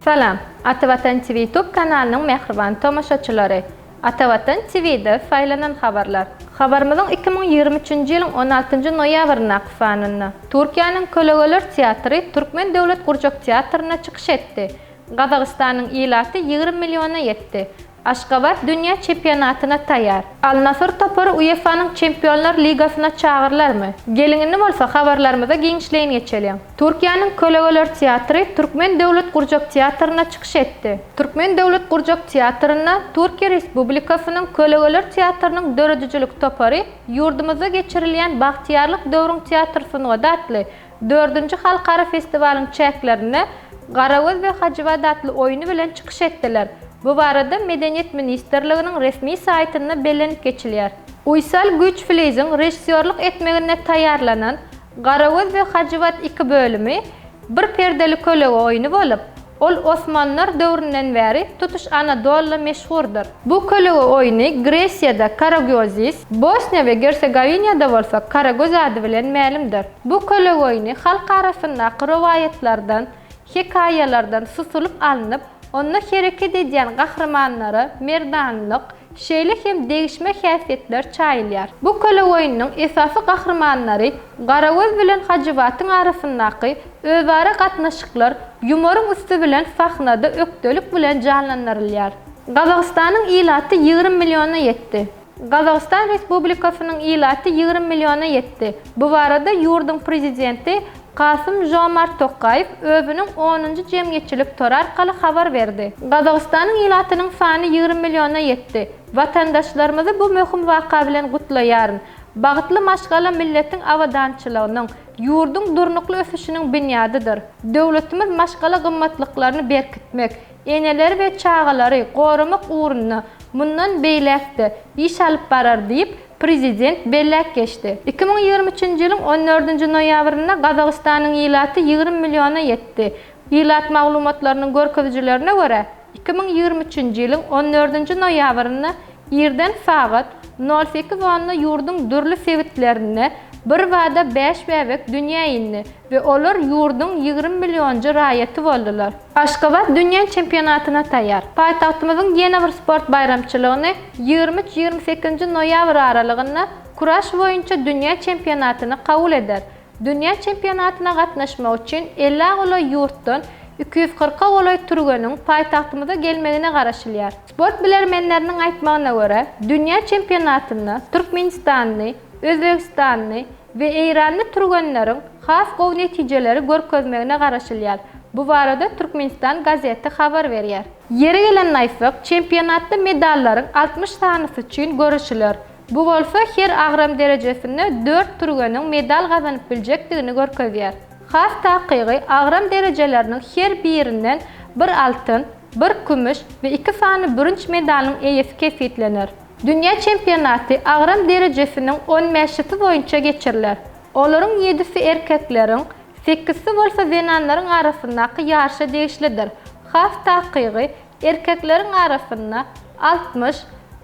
Salam, Atavatan TV YouTube kanalının mehriban tomoşaçylary. Atavatan TV'de saylanan habarlar. Habarymyzyň 2023-nji ýylyň 16-njy noýabryna gyfanyny. Türkiýanyň Kölegeler teatry Türkmen Döwlet Gurjak teatryna çykyş etdi. Gazagystanyň ilaty 20 milliona yetdi. Aşgabat dünya çempionatyna taýýar. Al-Nasr topory UEFA'nyň Çempionlar Ligasyna çağırlarmy? Gelingini bolsa habarlarymyza giňişleýin geçelim. Türkiýanyň Kölegeler teatry Türkmen Döwlet Gurjak teatryna çykyş etdi. Türkmen Döwlet Gurjak teatryna Türkiýe Respublikasynyň Kölegeler teatrynyň döredüjilik topory ýurdumyzda geçirilýän Bagtyarlyk döwrüň teatr synygy atly 4-nji halkara festiwaliň çäklerine Garagöz we Hajibat atly oýuny bilen çykyş etdiler. Bu barada Medeniýet Ministrliginiň resmi saýtyna belenip geçilýär. Uysal Güýçfliziň rejissýorluk etmegine taýýarlanan Garagöz we Hajibat 2 bölümi bir perdeli kölege oýuny bolup, ol Osmanlılar döwründen bäri tutuş Anadolu'da meşhurdur. Bu kölege oýuny Gresiýada Karagözis, Bosniýa we Hersegowiňada bolsa Karagöz ady bilen ma'lumdyr. Bu kölege oýuny halk arasynda riwayatlardan, hekaýalardan susulyp alınıp, onda hereket edýän gahramanlary merdanlyk, şeýle hem degişme häsiýetler çaýylýar. Bu kölege oýunyň esasy gahramanlary Garagöz bilen Hajibatyň arasyndaky özara gatnaşyklar ýumoryň üstü bilen sahnada ökdelik bilen canlandyrylýar. Gazagystanyň ilaty 20 milliona yetdi. Gazagistan Respublikasynyň ilaty 20 milliona yetdi. Bu barada ýurdun prezidenti Kasym-Jomart Tokaýew özüniň 10-njy jemgyýetçilik tori arkaly habar berdi. Gazagystanyň ilatynyň sany 20 milliona yetdi. Vatandaşlarymyzy bu möhüm waka bilen gutlaýaryn. Bagtly maşgala milletiň awadançylygynyň, ýurdun durnukly ösüşiniň binyadydyr. Döwletimiz maşgala gymmatlyklaryny berkitmek, eneleri we çağalary goramak uğruna mundan beýlekde iş alyp barar diýip Prezident bellek geçti. 2023-nji ýylyň 14-nji noýabryna Gazagystanyň ilaty 20 milliona yetdi. Ilat maglumatlarynyň görkezjilerine görä 2023-nji ýylyň 14-nji noýabryna ýerden sagat 08:10-da ýurdun dürli sebitlerine bir wada 5 bäbek dünýä indi we olar ýurdun 20 millionjy raýaty boldular. Aşgabat dünýä çempionatyna taýýar. Paýtagtymyzyň ýene bir sport bayramçylygyny 23-28-nji noýabr aralygynda kuraş boýunça dünýä çempionatyny kabul eder. Dünýä çempionatyna gatnaşmak üçin 50 gola ýurtdan 240 gola türgeniň paýtagtymyza gelmegine garaşylýar. Sport bilermenleriniň aýtmagyna görä, dünýä çempionatyna Türkmenistany, Özbekistany we Eýrany türgenleriň has gowy netijeleri görkezmegine garaşylýar. Bu barada Türkmenistan gazeti habar berýär. Ýere gelen naýfak çempionatda medallaryň 60 sanysy üçin görüşiler. Bu bolsa her agram derejesinde 4 türgeniň medal gazanyp biljekdigini görkezýär. Has takygy agram derejeleriniň her birinden bir altyn, bir kümüş we 2 sany bürünç medalyň eýesi kesitlenir. Dünya çempionaty agram derejesiniň 10 meşgiti boýunça geçiriler. Olaryň 7-si erkekleriň, 8-si bolsa zenanlaryň arasyndaky ýaşy degişlidir. Has takygy erkekleriň arasynda 60,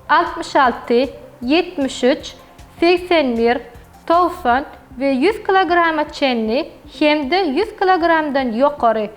66, 73, 81, 90 we 100 kilograma çenli hemde 100 kilogramdan ýokary.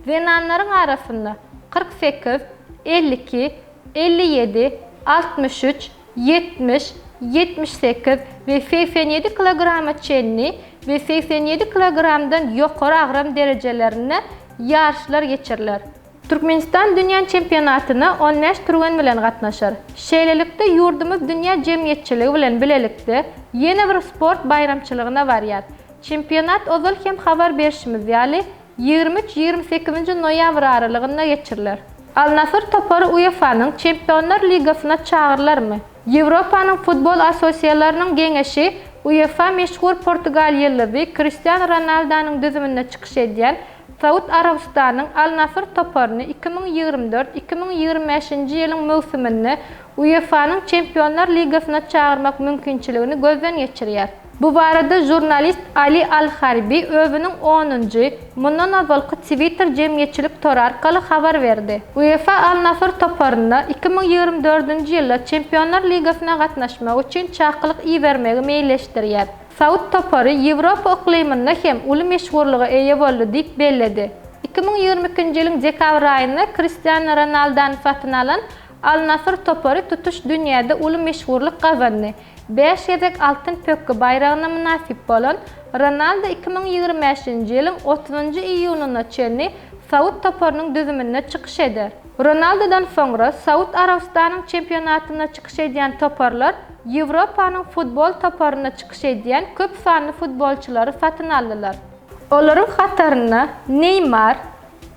Zenanlaryň arasynda 48, 52, 57, 63, 70, 78 ve 87 kilograma çenli ve 87 kilogramdan ýokary agram derejelerine ýarşlar geçiriler. Türkmenistan dünýä çempionatyna 15 türgen bilen gatnaşar. Şeýlelikde ýurdumyz dünýä jemgyýetçiligi bilen bilelikde ýene bir sport bayramçylygyna barýar. Çempionat ozal hem habar berişimiz ýaly 23-28-nji noýabr aralygynda geçiriler. Al-Nasr topory UEFA'nyň Çempionlar Ligasyna çağırlarmy? Ýewropanyň futbol asosiýasiýalarynyň geňeşi UEFA meşhur Portugaliýaly Cristiano Ronaldo'nyň düzüminde çykyş edýän Saud Arabistanyň Al-Nasr toporyny 2024-2025-nji ýylyň mövsüminde UEFA'nyň Çempionlar Ligasyna çağırmak mümkinçiligini gözden geçirýär. Bu barada jurnalist Ali Al-Harbi özünün 10-njy mundan awalky Twitter jemgyýetçilik tori arkaly habar berdi. UEFA Al-Nassr toparyna 2024-nji ýylda Çempionlar Ligasyna gatnaşmak üçin çakylyk iýermegi meýilleşdirýär. Saud topary Ýewropa ikliminde hem uly meşhurlyga eýe boldy diýip belledi. 2022-nji ýylyň dekabr aýynda Cristiano Ronaldo'dan satyn alan Al-Nassr topary tutuş dünýäde uly meşhurlyk gazandy. 5 ýezek altyn pökkü bayragyna münasip bolan Ronaldo 2025-nji ýylyň 30-njy iýulyna çenli Saud toparynyň düzümine çykyş eder. Ronaldo'dan soňra Saud Arabistanyň çempionatyna çykyş edýän toparlar Ýewropanyň futbol toparyna çykyş edýän köp sanly futbolçylary satyn aldylar. Olaryň hataryna Neymar,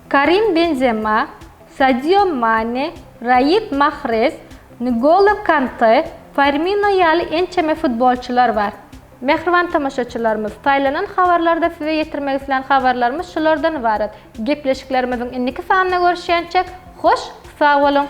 Karim Benzema, Sadio Mane, Riyad Mahrez, N'Golo Kanté, Firmino ýaly ençeme futbolçylar bar. Mehriban tamaşaçylarymyz, taýlanan habarlarda size ýetirmek isleýän habarlarymyz şulardan ibaret. Gepleşiklerimiziň indiki sanyna görüşýänçek, hoş, sag bolun.